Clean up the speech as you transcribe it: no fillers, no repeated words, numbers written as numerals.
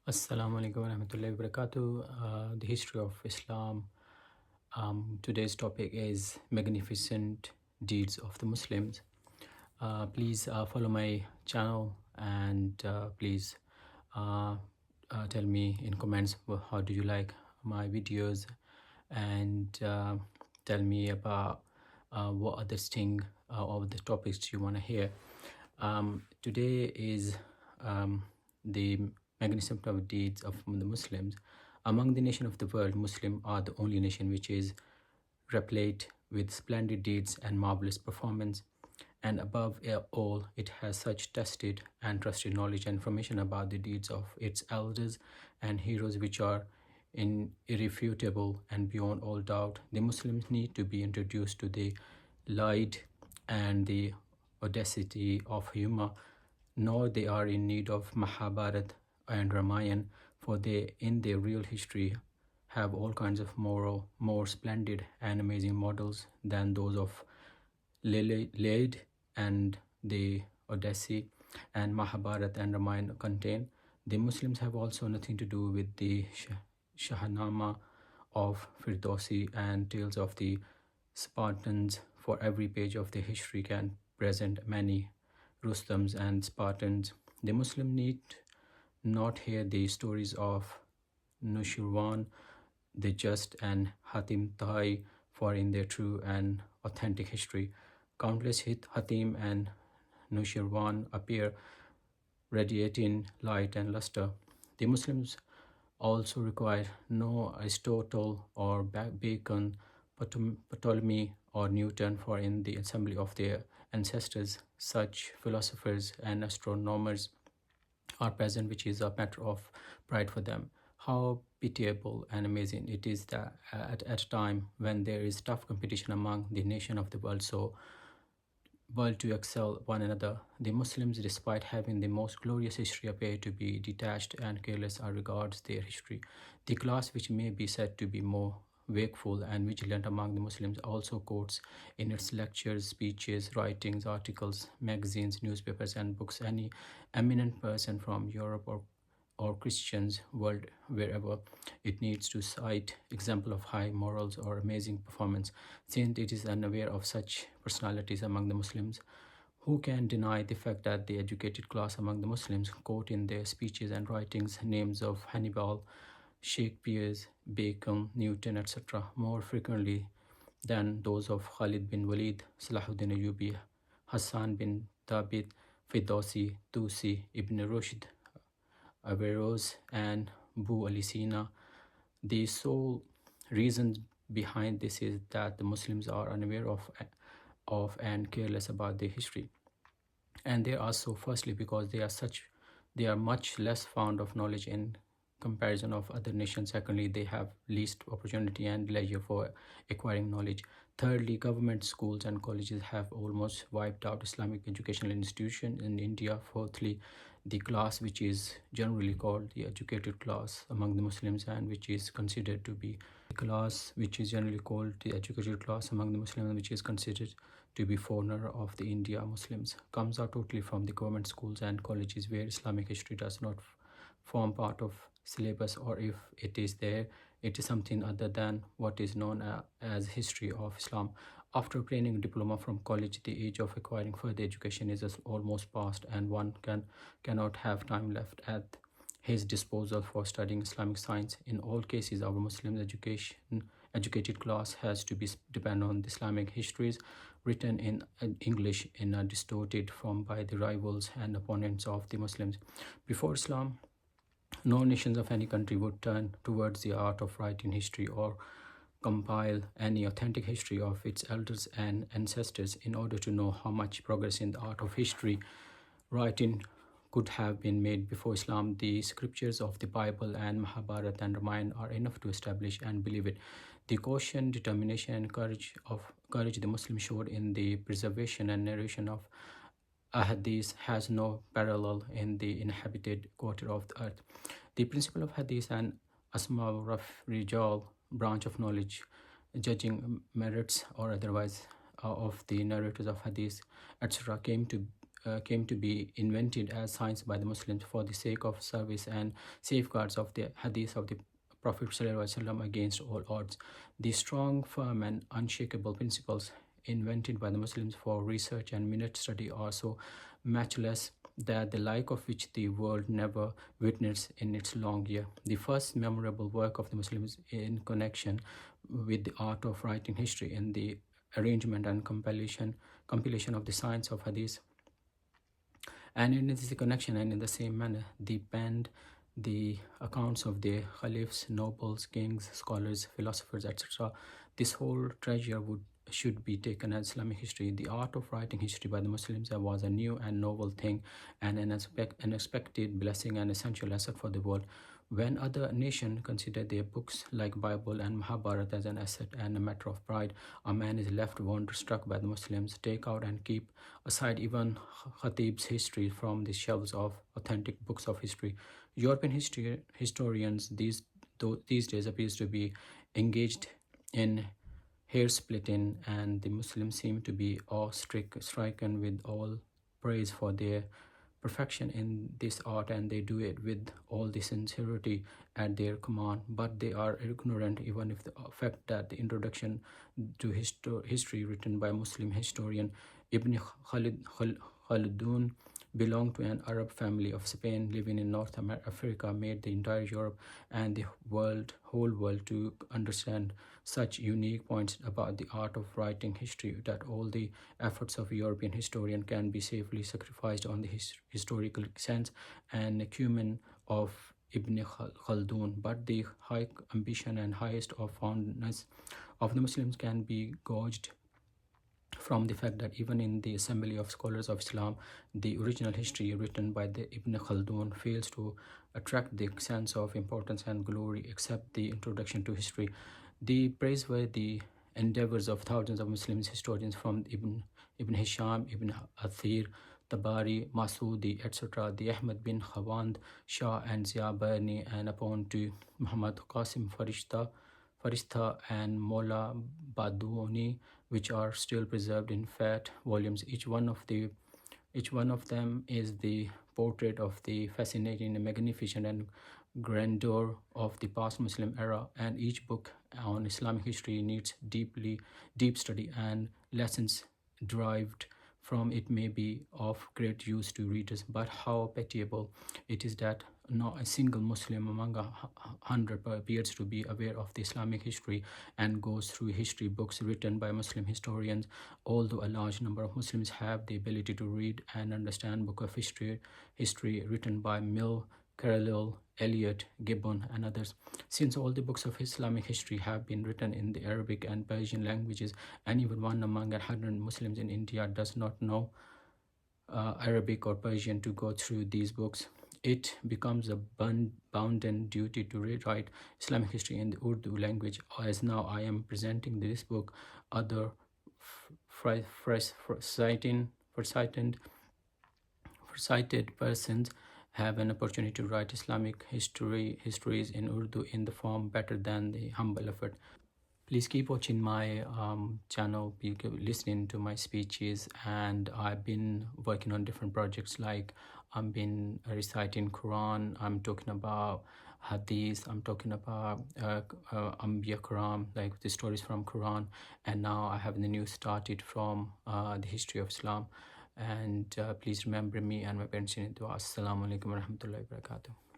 Assalamu alaikum warahmatullahi wabarakatuh. The history of Islam. Today's topic is magnificent deeds of the Muslims. Please follow my channel and please uh, tell me in comments how do you like my videos, and tell me about what other thing of the topics you want to hear. Today is the magnificent of deeds of the Muslims. Among the nation of the world, Muslim are the only nation which is replete with splendid deeds and marvelous performance. And above all, it has such tested and trusted knowledge and information about the deeds of its elders and heroes which are irrefutable and beyond all doubt. The Muslims need to be introduced to the light and the audacity of humor, nor they are in need of Mahabharat and Ramayana, for they, in their real history, have all kinds of more splendid and amazing models than those of Lilid and the Odyssey and Mahabharat and Ramayana contain. The Muslims have also nothing to do with the Shahnama of Firdausi and tales of the Spartans. For every page of the history can present many Rustams and Spartans. The Muslim need not hear the stories of Nushirwan the Just and Hatim Tahi, for in their true and authentic history, countless Hatim and Nushirwan appear radiating light and luster. The Muslims also require no Aristotle or Bacon, Ptolemy or Newton, for in the assembly of their ancestors such philosophers and astronomers are present, which is a matter of pride for them. How pitiable and amazing it is that at a time when there is tough competition among the nation of the world to excel one another, the Muslims, despite having the most glorious history, appear to be detached and careless as regards their history. The class which may be said to be more wakeful and vigilant among the Muslims also quotes in its lectures, speeches, writings, articles, magazines, newspapers, and books any eminent person from Europe or Christians world wherever it needs to cite example of high morals or amazing performance, since it is unaware of such personalities among the Muslims. Who can deny the fact that the educated class among the Muslims quote in their speeches and writings names of Hannibal, Shakespeare, Bacon, Newton, etc. more frequently than those of Khalid bin Walid, Salahuddin Ayyubi, Hassan bin Thabit, Fidausi, Tusi, Ibn Rushd, Averroes, and Bu Ali Sina? The sole reason behind this is that the Muslims are unaware of and careless about their history. And they are so firstly because they are much less fond of knowledge in comparison of other nations. Secondly, they have least opportunity and leisure for acquiring knowledge. Thirdly, government schools and colleges have almost wiped out Islamic educational institutions in India. Fourthly, the class which is generally called the educated class among the Muslims, and which is considered to be the class which is generally called the educated class among the Muslims, which is considered to be foreigner of the India Muslims, comes out totally from the government schools and colleges where Islamic history does not form part of syllabus, or if it is there, it is something other than what is known as history of Islam. After obtaining a diploma from college, the age of acquiring further education is almost past, and one cannot have time left at his disposal for studying Islamic science. In all cases, our Muslim educated class has to be depend on the Islamic histories written in English in a distorted form by the rivals and opponents of the Muslims. Before Islam, no nations of any country would turn towards the art of writing history or compile any authentic history of its elders and ancestors. In order to know how much progress in the art of history writing could have been made before Islam, the scriptures of the Bible and Mahabharata and Ramayana are enough to establish and believe it. The caution, determination, and courage the Muslims showed in the preservation and narration of Hadith has no parallel in the inhabited quarter of the earth. The principle of Hadith and Asma Raf Rijal, branch of knowledge, judging merits or otherwise of the narrators of Hadith, etc., came to came to be invented as science by the Muslims for the sake of service and safeguards of the hadith of the Prophet ﷺ against all odds. The strong, firm, and unshakable principles invented by the Muslims for research and minute study are so matchless that the like of which the world never witnessed in its long year. The first memorable work of the Muslims in connection with the art of writing history in the arrangement and compilation of the science of hadith, and in this connection and in the same manner they penned the accounts of the caliphs, nobles, kings, scholars, philosophers, etc. This whole treasure should be taken as Islamic history. The art of writing history by the Muslims was a new and novel thing, and an unexpected blessing and essential asset for the world. When other nations consider their books like Bible and Mahabharata as an asset and a matter of pride, a man is left wonderstruck by the Muslims take out and keep aside even Khatib's history from the shelves of authentic books of history. European historians these days appears to be engaged in hair splitting, and the Muslims seem to be awe-stricken with all praise for their perfection in this art, and they do it with all the sincerity at their command. But they are ignorant even if the fact that the introduction to history written by Muslim historian Ibn Khaldun belonged to an Arab family of Spain living in North Africa, made the entire Europe and the whole world to understand such unique points about the art of writing history that all the efforts of a European historian can be safely sacrificed on the historical sense and acumen of Ibn Khaldun. But the high ambition and highest of fondness of the Muslims can be gauged from the fact that even in the assembly of scholars of Islam, the original history written by the Ibn Khaldun fails to attract the sense of importance and glory except the introduction to history. The praiseworthy endeavors of thousands of Muslim historians from Ibn Hisham, Ibn Athir, Tabari, Masudi, etc., the Ahmad bin Khawand, Shah and Zia Barni, and upon to Muhammad Qasim Farishta and Mola Badouni, which are still preserved in fat volumes. Each one of them is the portrait of the fascinating and magnificent and grandeur of the past Muslim era, and each book on Islamic history needs deep study, and lessons derived from it may be of great use to readers. But how pitiable it is that not a single Muslim among 100 appears to be aware of the Islamic history and goes through history books written by Muslim historians, although a large number of Muslims have the ability to read and understand book of history written by Mill, Carlyle, Eliot, Gibbon, and others. Since all the books of Islamic history have been written in the Arabic and Persian languages, and even one among 100 Muslims in India does not know Arabic or Persian to go through these books, it becomes a bounden duty to rewrite Islamic history in the Urdu language. As now I am presenting this book, other foresighted persons have an opportunity to write Islamic histories in Urdu in the form better than the humble effort. Please keep watching my channel, keep listening to my speeches, and I've been working on different projects, like I've been reciting Quran, I'm talking about Hadith, I'm talking about Ambiya Quran, like the stories from Quran, and now I have the new started from the history of Islam. And please remember me and my parents in dua. Assalamu alaikum warahmatullahi wabarakatuh.